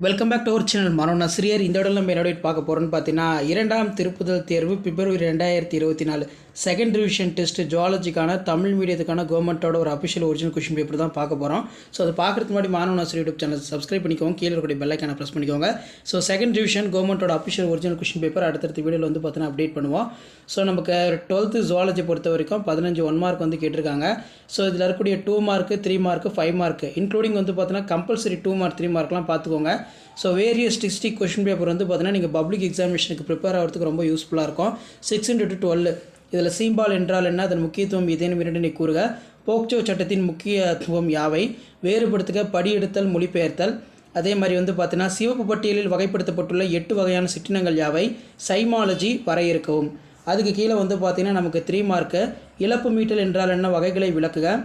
Welcome back to our channel மனோன் ஆசிரியர். இந்த இடம் நம்ம என்னோட பார்க்க போகிறோன்னு பார்த்தீங்கன்னா, இரண்டாம் திருப்புதல் தேர்வு பிப்ரவரி 2024 செகண்ட் ரிவிஷன் டெஸ்ட் ஜுவாலஜிக்கான தமிழ் மீடியத்துக்கான கவர்மெண்ட்டோட ஒரு அஃபிஷியல் ஒரிஜினல் கொஷின் பேப்பர் தான் பார்க்க போகிறோம். ஸோ அதை பார்க்குறதுக்கு முன்னாடி மனோன் ஆசிரியர் யூடியூப் சேனல் சப்ஸ்கிரைப் பண்ணிக்கோங்க, கீழே இருக்கக்கூடிய பெல் ஐக்கானை ப்ரெஸ் பண்ணிக்கோங்க. ஸோ செகண்ட் ரிவிஷன் கவர்மெண்ட்டோட அஃபிஷியல் ஒரிஜினல் கொஷின் பேப்பர் அடுத்தடுத்த வீடியோவில் வந்து பார்த்தீங்கன்னா அப்டேட் பண்ணுவோம். ஸோ நமக்கு 12th ஜுவாலஜி பொறுத்த வரைக்கும் 15 1 மார்க் வந்து கேட்டிருக்காங்க. ஸோ இதில் இருக்கக்கூடிய 2 மார்க்கு 3 மார்க்கு 5 மார்க்கு இன்க்ளூடிங் வந்து பார்த்தீங்கன்னா கம்பல்சரி 2 மார்க் 3 மார்க்லாம் பார்த்துக்கோங்க. So various district question paper வந்து பார்த்தீங்கன்னா நீங்கள் பப்ளிக் எக்ஸாமினேஷனுக்கு ப்ரிப்பேர் ஆகிறதுக்கு ரொம்ப யூஸ்ஃபுல்லாக இருக்கும். 6x12 இதில் சீம்பால் என்றால் என்ன, அதன் முக்கியத்துவம் ஏதேனும் இரண்டினை கூறுக, போக்சோ சட்டத்தின் முக்கியத்துவம் யாவை, வேறுபடுத்துக, படியெடுத்தல், மொழிபெயர்த்தல். அதே மாதிரி வந்து பார்த்தீங்கன்னா சிவப்பு பட்டியலில் வகைப்படுத்தப்பட்டுள்ள 8 வகையான சிற்றினங்கள் யாவை, சைமாலஜி வரையறுக்கவும். அதுக்கு கீழே வந்து பார்த்திங்கன்னா நமக்கு 3 மார்க்கு இழப்பு மீட்டல் என்றால் என்ன, வகைகளை விளக்குக.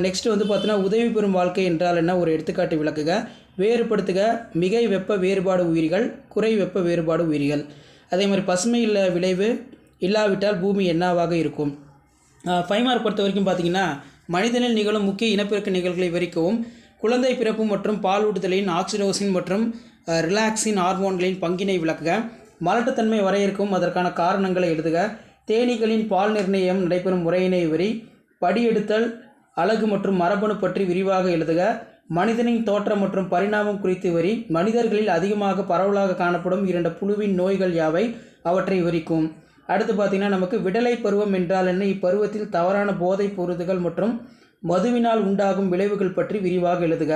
நெக்ஸ்ட்டு வந்து பார்த்தீங்கன்னா உதவி பெறும் வாழ்க்கை என்றால் என்ன, ஒரு எடுத்துக்காட்டு விளக்குக. வேறுபடுத்துக, மிகை வெப்ப வேறுபாடு உயிரிகள், குறை வெப்ப வேறுபாடு உயிரிகள். அதே மாதிரி பசுமை விளைவு இல்லாவிட்டால் பூமி என்னவாக இருக்கும். 5 மார்க் பொறுத்த வரைக்கும் பார்த்திங்கன்னா மனிதனில் நிகழும் முக்கிய இனப்பெருக்க நிகழ்வுகளை விவரிக்கவும், குழந்தை பிறப்பு மற்றும் பாலூட்டுதலின் ஆக்சிடோசின் மற்றும் ரிலாக்ஸின் ஹார்மோன்களின் பங்கினை விளக்குக. மலட்டுத்தன்மை வரையறுக்கவும் அதற்கான காரணங்களை எழுதுக. தேனீக்களின் பால் நிர்ணயம் நடைபெறும் முறையினை விவரி. படியெடுத்தல், அழகு மற்றும் மரபணு பற்றி விரிவாக எழுதுக. மனிதனின் தோற்றம் மற்றும் பரிணாமம் குறித்து வரி. மனிதர்களில் அதிகமாக பரவலாக காணப்படும் 2 புழுவின் நோய்கள் யாவை, அவற்றை விவரிக்கும். அடுத்து பார்த்திங்கன்னா நமக்கு விடலை பருவம் என்றால் என்ன, இப்பருவத்தில் தவறான போதை பொருட்கள் மற்றும் மதுவினால் உண்டாகும் விளைவுகள் பற்றி விரிவாக எழுதுக.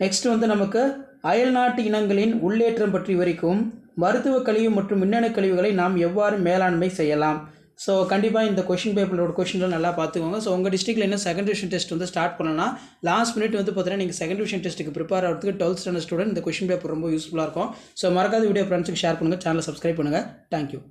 நெக்ஸ்ட் வந்து நமக்கு அயல்நாட்டு இனங்களின் உள்ளேற்றம் பற்றி விவரிக்கும். மருத்துவ கழிவு மற்றும் மின்னணு கழிவுகளை நாம் எவ்வாறு மேலாண்மை செய்யலாம். ஸோ கண்டிப்பாக இந்த கொஷின் பேப்பரோட கொஷின்லாம் நல்லா பார்த்துக்கோங்க. ஸோ உங்கள் டிஸ்ட்ரிக்டில் என்ன செகண்ட் டிவிஷன் டெஸ்ட் வந்து ஸ்டார்ட் பண்ணலாம், லாஸ்ட் மினிட் வந்து பார்த்தீங்கன்னா நீங்கள் செகண்ட் டிவிஷன் டெஸ்ட்டுக்கு ப்ரிப்பேர் ஆகிறதுக்கு 12th ஸ்டாண்டர்ட் ஸ்டூடெண்ட் இந்த கொஷின் பேப்பர் ரொம்ப யூஸ்ஃபுல்லாக இருக்கும். ஸோ மறக்காத வீடியோ ஃப்ரெண்ட்ஸுக்கு ஷேர் பண்ணுங்கள், சேனலை சப்ஸ்கிரைப் பண்ணுங்கள். தேங்க்யூ.